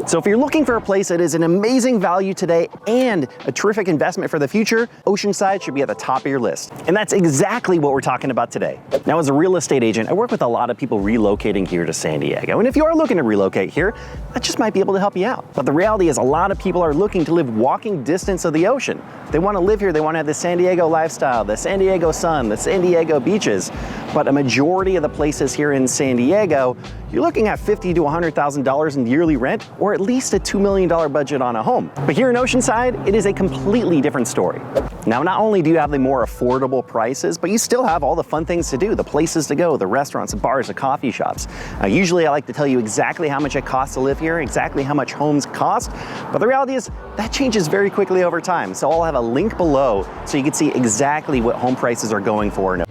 So if you're looking for a place that is an amazing value today and a terrific investment for the future, Oceanside should be at the top of your list. And that's exactly what we're talking about today. Now, as a real estate agent, I work with a lot of people relocating here to San Diego. And if you are looking to relocate here, that just might be able to help you out. But the reality is a lot of people are looking to live walking distance of the ocean. They want to live here, they want to have the San Diego lifestyle, the San Diego sun, the San Diego beaches. But a majority of the places here in San Diego, you're looking at $50,000 to $100,000 in yearly rent, or at least a $2 million budget on a home. But here in Oceanside, it is a completely different story. Now, not only do you have the more affordable prices, but you still have all the fun things to do, the places to go, the restaurants, the bars, the coffee shops. Usually I like to tell you exactly how much it costs to live here, exactly how much homes cost, but the reality is that changes very quickly over time. So I'll have a link below so you can see exactly what home prices are going for.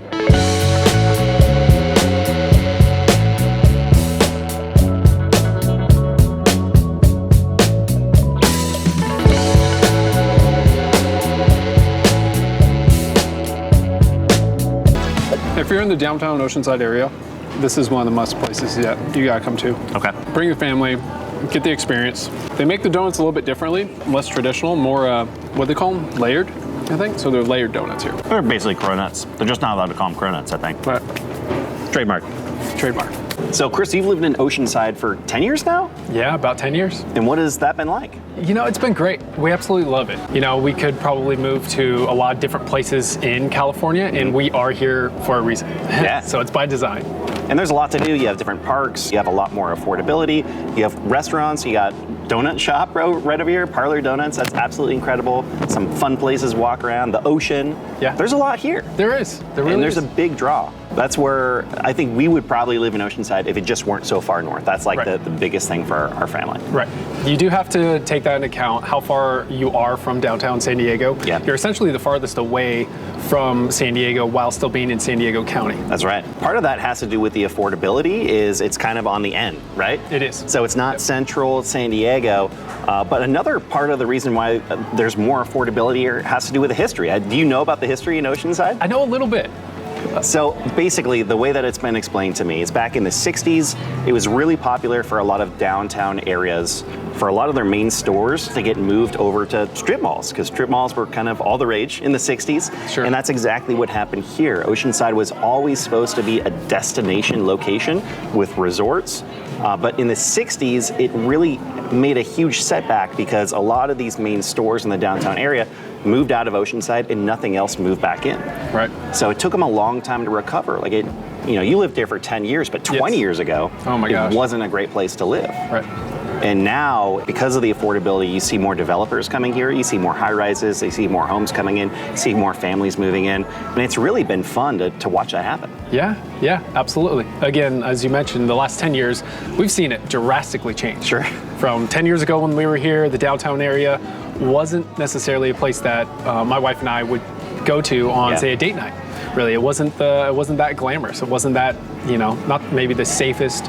If you're in the downtown Oceanside area, this is one of the must places that you gotta come to. Okay. Bring your family, get the experience. They make the donuts a little bit differently, less traditional, more, what do they call them? Layered, I think? So they're layered donuts here. They're basically cronuts. They're just not allowed to call them cronuts, I think. But Trademark. trademark. So Chris, you've lived in Oceanside for 10 years now? Yeah, about 10 years. And what has that been like? You know, it's been great. We absolutely love it. You know, we could probably move to a lot of different places in California, and we are here for a reason. Yeah. So it's by design. And there's a lot to do. You have different parks, you have a lot more affordability, you have restaurants, you got donut shop right over here, Parlor Donuts, that's absolutely incredible. Some fun places to walk around, the ocean. Yeah. There's a lot here. There is. There really and there's is. a big draw. That's where I think we would probably live in Oceanside if it just weren't so far north. That's like Right. the biggest thing for our family. Right. You do have to take that into account, how far you are from downtown San Diego. Yeah. You're essentially the farthest away from San Diego while still being in San Diego County. That's right. Part of that has to do with the affordability is it's kind of on the end, right? It is. So it's not central San Diego, but another part of the reason why there's more affordability here has to do with the history. Do you know about the history in Oceanside? I know a little bit. So basically, the way that it's been explained to me is back in the 60s, it was really popular for a lot of downtown areas, for a lot of their main stores to get moved over to strip malls, because strip malls were kind of all the rage in the 60s. Sure. And that's exactly what happened here. Oceanside was always supposed to be a destination location with resorts. But in the 60s, it really made a huge setback because a lot of these main stores in the downtown area moved out of Oceanside and nothing else moved back in. Right. So it took them a long time to recover. Like you lived there for 10 years, but 20 years ago, Oh my gosh. it wasn't a great place to live. Right. And now, because of the affordability, you see more developers coming here, you see more high rises, you see more homes coming in, you see more families moving in, and it's really been fun to watch that happen. Yeah, absolutely. Again, as you mentioned, the last 10 years, we've seen it drastically change. Sure. From 10 years ago when we were here, the downtown area wasn't necessarily a place that my wife and I would go to on, say, a date night. Really, it wasn't that glamorous. It wasn't that, not maybe the safest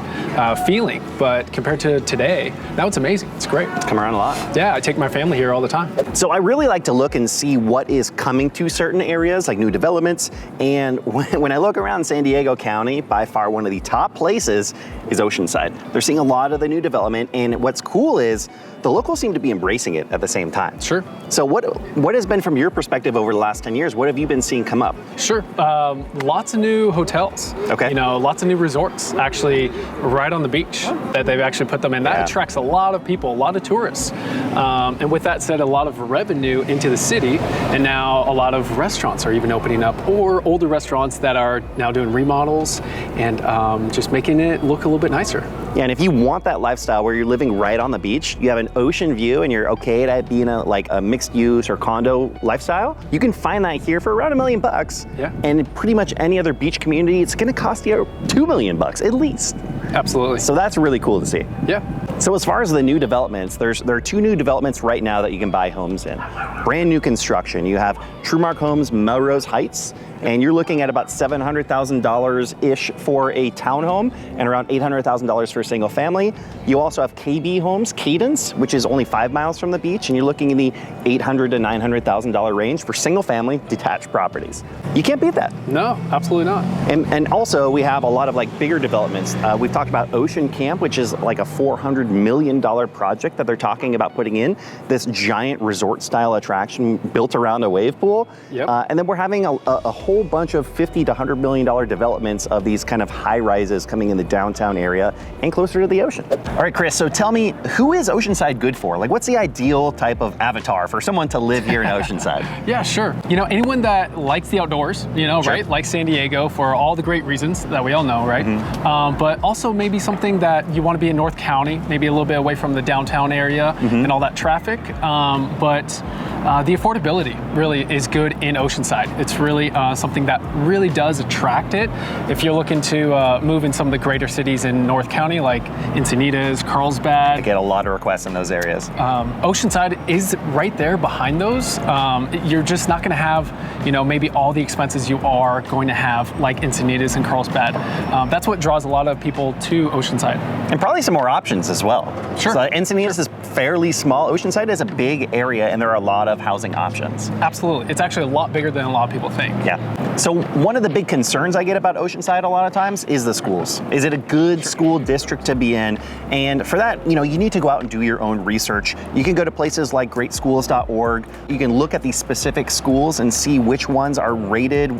feeling, but compared to today, now it's amazing. It's great. Come around a lot. Yeah, I take my family here all the time. So I really like to look and see what is coming to certain areas, like new developments. And when I look around San Diego County, by far one of the top places is Oceanside. They're seeing a lot of the new development, and what's cool is the locals seem to be embracing it at the same time. Sure. So what has been from your perspective over the last 10 years? What have you been seeing come up? Sure. Lots of new hotels. Okay. Lots of new resorts actually right on the beach that they've actually put them in. That attracts a lot of people, a lot of tourists. And with that said, a lot of revenue into the city. And now a lot of restaurants are even opening up, or older restaurants that are now doing remodels and just making it look a little bit nicer. Yeah, and if you want that lifestyle where you're living right on the beach, you have an ocean view, and you're okay at being a mixed use or condo lifestyle, you can find that here for around $1 million. Yeah. And pretty much any other beach community, it's going to cost you $2 million at least. Absolutely. So that's really cool to see. Yeah. So as far as the new developments, there are 2 new developments right now that you can buy homes in. Brand new construction. You have TrueMark Homes Melrose Heights, And you're looking at about $700,000-ish for a townhome and around $800,000 for a single family. You also have KB Homes, Cadence, which is only 5 miles from the beach, and you're looking in the $800,000 to $900,000 range for single family detached properties. You can't beat that. No, absolutely not. And also we have a lot of like bigger developments. We've talked about Ocean Camp, which is like a $400 million project that they're talking about putting in, this giant resort style attraction built around a wave pool. Yep. And then we're having a whole bunch of $50 to $100 million developments of these kind of high rises coming in the downtown area and closer to the ocean. All right, Chris, so tell me, who is Oceanside good for? Like, what's the ideal type of avatar for someone to live here in Oceanside? Yeah, sure. You know, anyone that likes the outdoors, you know, Sure. right? Like San Diego for all the great reasons that we all know, right? But also maybe something that you want to be in North County, maybe a little bit away from the downtown area and all that traffic. But the affordability really is good in Oceanside. It's really something that really does attract it. If you're looking to move in some of the greater cities in North County, like Encinitas, Carlsbad. I get a lot of requests in those areas. Oceanside is right there behind those. You're just not going to have, you know, maybe all the expenses you are going to have like Encinitas and Carlsbad. That's what draws a lot of people to Oceanside. And probably some more options as well. Sure. So Encinitas is fairly small. Oceanside is a big area and there are a lot of housing options. Absolutely. It's actually a lot bigger than a lot of people think. Yeah. So one of the big concerns I get about Oceanside a lot of times is the schools. Is it a good school district to be in? And for that, you know, you need to go out and do your own research. You can go to places like greatschools.org. You can look at these specific schools and see which ones are rated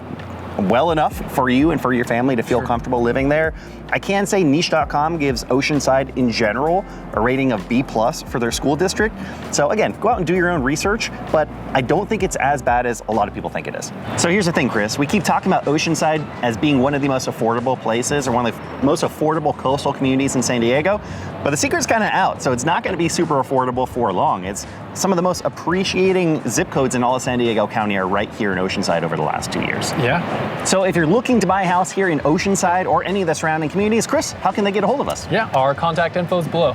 well enough for you and for your family to feel comfortable living there. I can say niche.com gives Oceanside in general a rating of B+ for their school district. So again, go out and do your own research, but I don't think it's as bad as a lot of people think it is. So here's the thing, Chris, we keep talking about Oceanside as being one of the most affordable places or one of the most affordable coastal communities in San Diego, but the secret's kind of out. So it's not going to be super affordable for long. It's some of the most appreciating zip codes in all of San Diego County are right here in Oceanside over the last 2 years. Yeah. So if you're looking to buy a house here in Oceanside or any of the surrounding communities, Chris, how can they get a hold of us? Yeah. Our contact info is below.